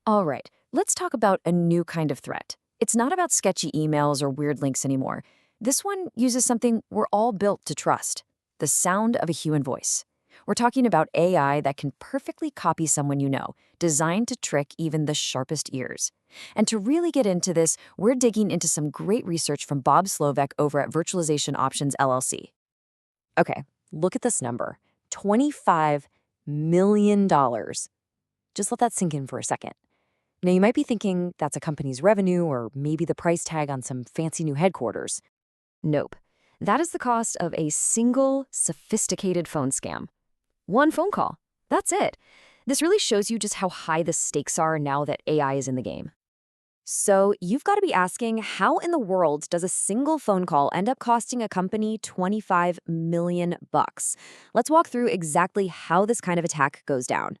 All right, let's talk about a new kind of threat. It's not about sketchy emails or weird links anymore. This one uses something we're all built to trust: the sound of a human voice. We're talking about AI that can perfectly copy someone you know, designed to trick even the sharpest ears. And to really get into this, we're digging into some great research from Bob Slovak over at Virtualization Options LLC. Okay, look at this number: $25 million. Just let that sink in for a second. Now, you might be thinking that's a company's revenue or maybe the price tag on some fancy new headquarters. Nope. That is the cost of a single sophisticated phone scam. One phone call. That's it. This really shows you just how high the stakes are now that AI is in the game. So, you've got to be asking, how in the world does a single phone call end up costing a company 25 million bucks? Let's walk through exactly how this kind of attack goes down.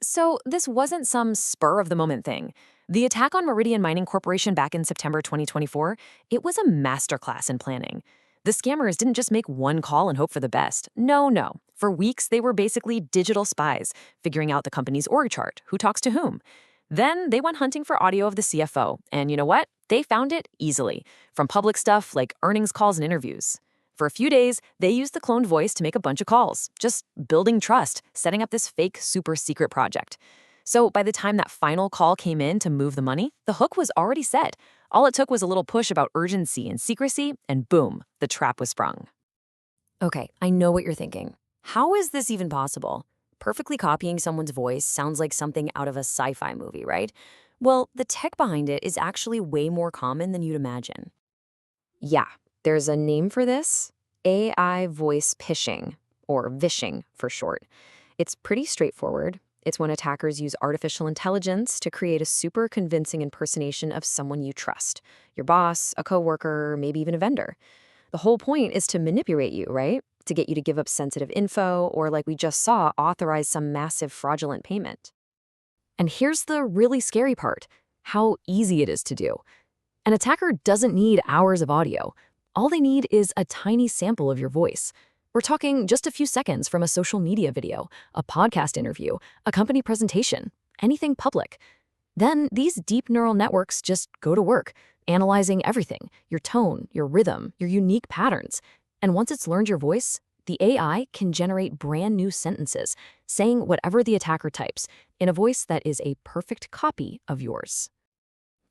So, this wasn't some spur of the moment thing. The attack on Meridian Mining Corporation back in September 2024, it was a masterclass in planning. The scammers didn't just make one call and hope for the best. No, no. For weeks, they were basically digital spies, figuring out the company's org chart, who talks to whom. Then they went hunting for audio of the CFO, and you know what? They found it easily, from public stuff like earnings calls and interviews. For a few days, they used the cloned voice to make a bunch of calls, just building trust, setting up this fake super secret project. So by the time that final call came in to move the money, the hook was already set. All it took was a little push about urgency and secrecy, and boom, the trap was sprung. Okay, I know what you're thinking. How is this even possible? Perfectly copying someone's voice sounds like something out of a sci-fi movie, right? Well, the tech behind it is actually way more common than you'd imagine. Yeah, there's a name for this: AI voice phishing, or vishing for short. It's pretty straightforward. It's when attackers use artificial intelligence to create a super convincing impersonation of someone you trust: your boss, a coworker, maybe even a vendor. The whole point is to manipulate you, right? To get you to give up sensitive info, or like we just saw, authorize some massive fraudulent payment. And here's the really scary part: how easy it is to do. An attacker doesn't need hours of audio. All they need is a tiny sample of your voice. We're talking just a few seconds from a social media video, a podcast interview, a company presentation, anything public. Then these deep neural networks just go to work, analyzing everything: your tone, your rhythm, your unique patterns. And once it's learned your voice, the AI can generate brand new sentences, saying whatever the attacker types, in a voice that is a perfect copy of yours.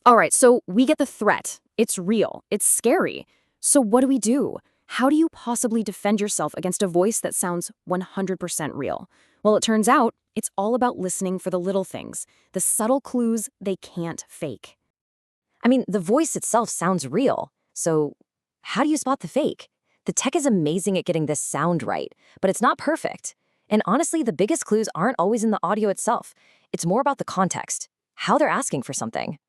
All right, so we get the threat. It's real. It's scary. So what do we do? How do you possibly defend yourself against a voice that sounds 100% real? Well, it turns out it's all about listening for the little things, the subtle clues they can't fake. I mean, the voice itself sounds real. So how do you spot the fake? The tech is amazing at getting this sound right, but it's not perfect. And honestly, the biggest clues aren't always in the audio itself. It's more about the context, how they're asking for something.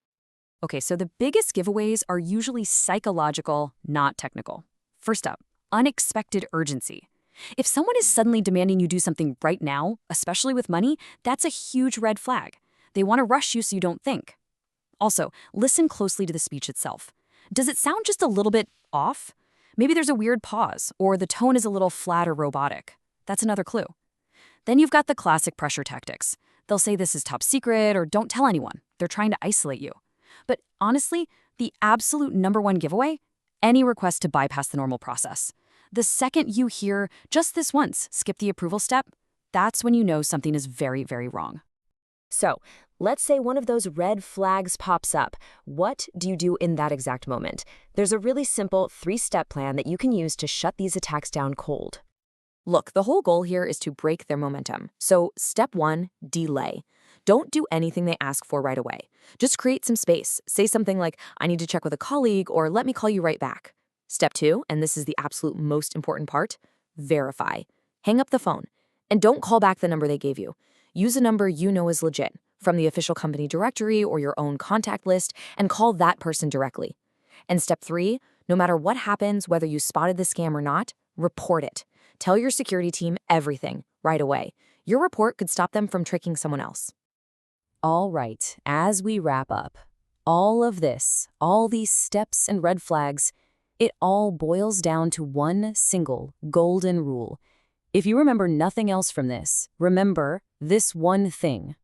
Okay, so the biggest giveaways are usually psychological, not technical. First up, unexpected urgency. If someone is suddenly demanding you do something right now, especially with money, that's a huge red flag. They want to rush you so you don't think. Also, listen closely to the speech itself. Does it sound just a little bit off? Maybe there's a weird pause, or the tone is a little flat or robotic. That's another clue. Then you've got the classic pressure tactics. They'll say this is top secret or don't tell anyone. They're trying to isolate you. But honestly, the absolute number one giveaway: any request to bypass the normal process. The second you hear just this once, skip the approval step, that's when you know something is very, very wrong. So, let's say one of those red flags pops up. What do you do in that exact moment? There's a really simple 3-step plan that you can use to shut these attacks down cold. Look, the whole goal here is to break their momentum. So, step 1, delay. Don't do anything they ask for right away. Just create some space. Say something like, "I need to check with a colleague," or "let me call you right back." Step 2, and this is the absolute most important part: verify. Hang up the phone. And don't call back the number they gave you. Use a number you know is legit, from the official company directory or your own contact list, and call that person directly. And step 3, no matter what happens, whether you spotted the scam or not, report it. Tell your security team everything right away. Your report could stop them from tricking someone else. All right, as we wrap up, all of this, all these steps and red flags, it all boils down to one single golden rule. If you remember nothing else from this, remember this one thing: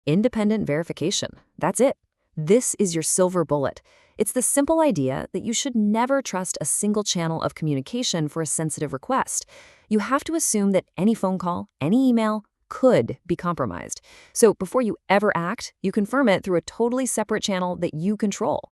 Independent verification. That's it. This is your silver bullet. It's the simple idea that you should never trust a single channel of communication for a sensitive request. You have to assume that any phone call, any email, could be compromised. So before you ever act, you confirm it through a totally separate channel that you control.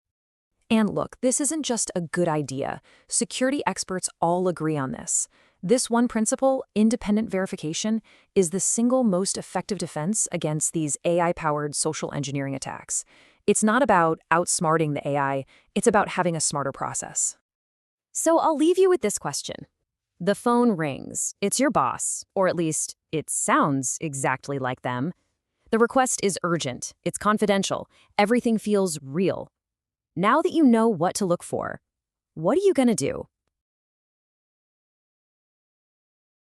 And look, this isn't just a good idea. Security experts all agree on this. This one principle, independent verification, is the single most effective defense against these AI-powered social engineering attacks. It's not about outsmarting the AI, it's about having a smarter process. So I'll leave you with this question. The phone rings. It's your boss, or at least it sounds exactly like them. The request is urgent. It's confidential. Everything feels real. Now that you know what to look for, what are you going to do?